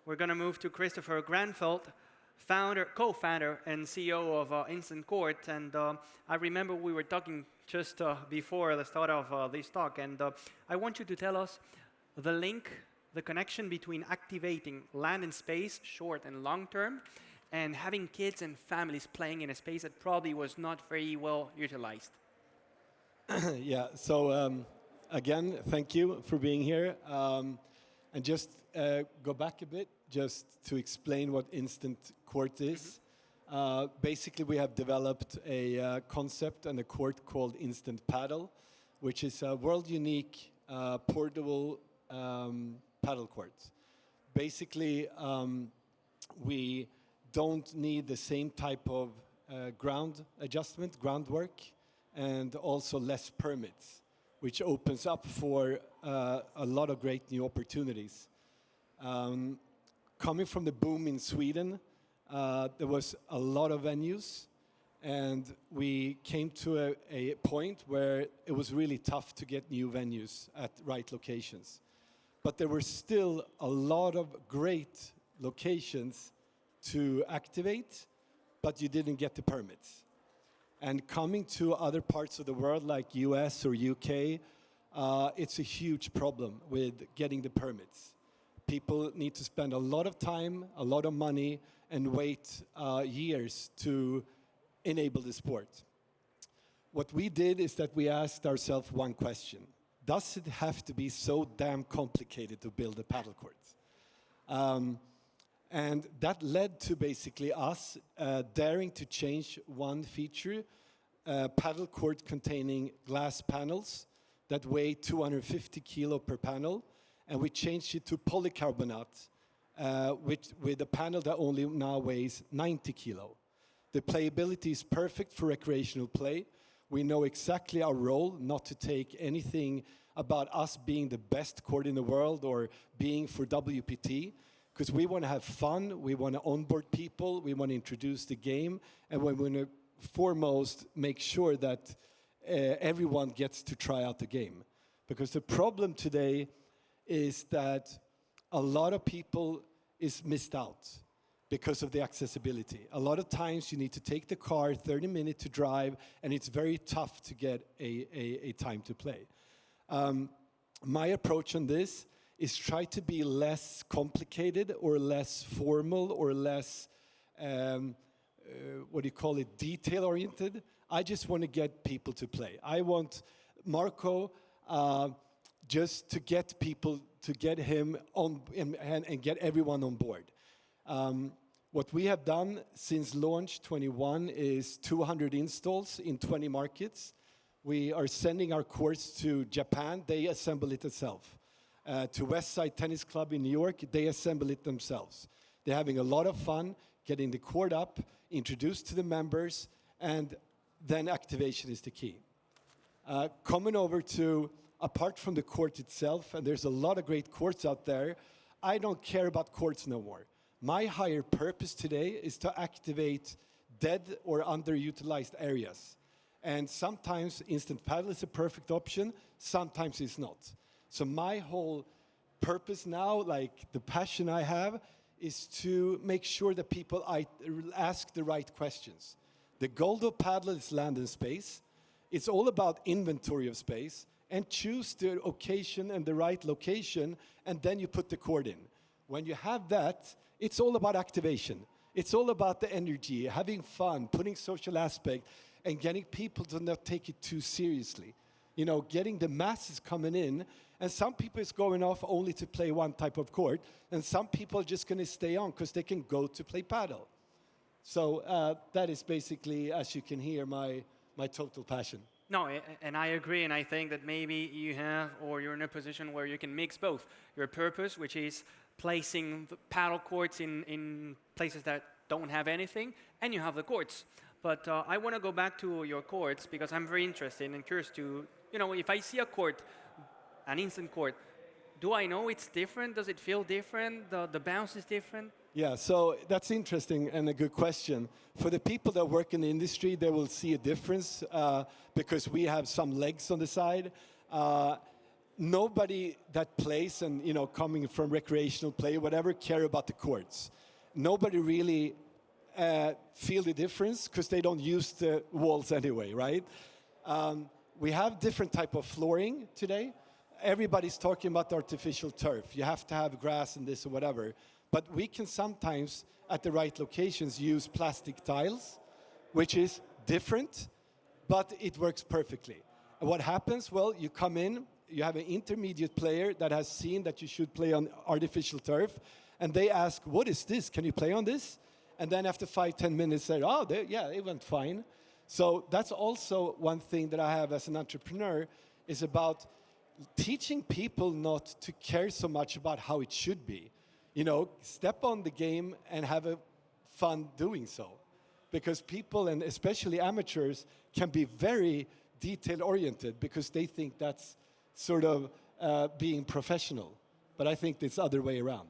we're going to move to Christoffer Granfelt, co-founder and CEO of Instantcourts. And I remember we were talking just before the start of this talk, and I want you to tell us the link, the connection between activating land and space, short and long term, and having kids and families playing in a space that probably was not very well utilized. Yeah, so again, thank you for being here. And just go back a bit, just to explain what Instantcourts is. Basically, we have developed a concept and a court called Instant Padel, which is a world-unique portable paddle court. Basically, we don't need the same type of groundwork, and also less permits, which opens up for a lot of great new opportunities. Coming from the boom in Sweden, there was a lot of venues, and we came to a point where it was really tough to get new venues at right locations. But there were still a lot of great locations to activate, but you didn't get the permits. And coming to other parts of the world like US or UK, it's a huge problem with getting the permits. People need to spend a lot of time, a lot of money, and wait years to enable the sport. What we did is that we asked ourselves one question. Does it have to be so damn complicated to build a paddle court? And that led to basically us daring to change one feature, paddle court containing glass panels that weigh 250 kilo per panel, and we changed it to polycarbonate with a panel that only now weighs 90 kilo. The playability is perfect for recreational play. We know exactly our role, not to take anything about us being the best court in the world or being for WPT, because we want to have fun, we want to onboard people, we want to introduce the game, and we want to foremost make sure that everyone gets to try out the game. Because the problem today is that a lot of people is missed out because of the accessibility. A lot of times you need to take the car 30 minutes to drive, and it's very tough to get a time to play. My approach on this is try to be less complicated or less formal or less, detail-oriented. I just want to get people to play. I want Marco just to get people, to get him on and get everyone on board. What we have done since launch 21 is 200 installs in 20 markets. We are sending our courts to Japan. They assemble it themselves. To Westside Tennis Club in New York, they assemble it themselves. They're having a lot of fun getting the court up, introduced to the members, and then activation is the key. Coming over to, apart from the court itself, and there's a lot of great courts out there, I don't care about courts no more. My higher purpose today is to activate dead or underutilized areas. And sometimes Instant Padel is a perfect option, sometimes it's not. So my whole purpose now, like the passion I have, is to make sure that people ask the right questions. The goal of Padel is land and space. It's all about inventory of space, and choose the occasion and the right location, and then you put the court in. When you have that, it's all about activation. It's all about the energy, having fun, putting social aspect, and getting people to not take it too seriously. You know, getting the masses coming in, and some people is going off only to play one type of court, and some people are just going to stay on because they can go to play paddle. So that is basically, as you can hear, my total passion. No, and I agree, and I think that maybe you have, or you're in a position where you can mix both. Your purpose, which is placing the paddle courts in places that don't have anything, and you have the courts. But I want to go back to your courts because I'm very interested and curious to, you know, if I see a court, an instant court, do I know it's different? Does it feel different? The bounce is different? Yeah, so that's interesting and a good question. For the people that work in the industry, they will see a difference because we have some legs on the side. nobody that plays and, you know, coming from recreational play, whatever, care about the courts. Nobody really feel the difference because they don't use the walls anyway, right? We have different type of flooring today. Everybody's talking about the artificial turf. You have to have grass and this or whatever. But we can sometimes, at the right locations, use plastic tiles, which is different, but it works perfectly. And what happens? Well, you come in, you have an intermediate player that has seen that you should play on artificial turf, and they ask, what is this? Can you play on this? And then after 5-10 minutes, say, oh, yeah, it went fine. So that's also one thing that I have as an entrepreneur, is about teaching people not to care so much about how it should be. You know, step on the game and have a fun doing so. Because people, and especially amateurs, can be very detail-oriented because they think that's sort of being professional. But I think it's the other way around.